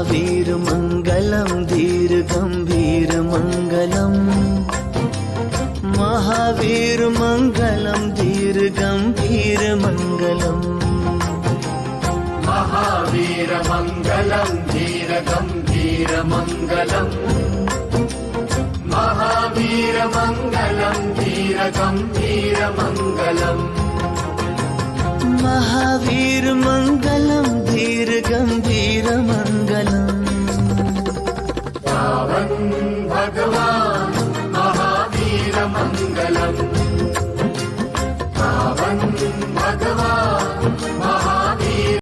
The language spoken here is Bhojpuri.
महावीर मंगलम धीर गंभीर मंगलम महावीर मंगलम धीर गंभीर मंगलम महावीर मंगलम धीर गंभीर मंगलम महावीर मंगलम धीर गंभीर मंगलम महावीर मंगलम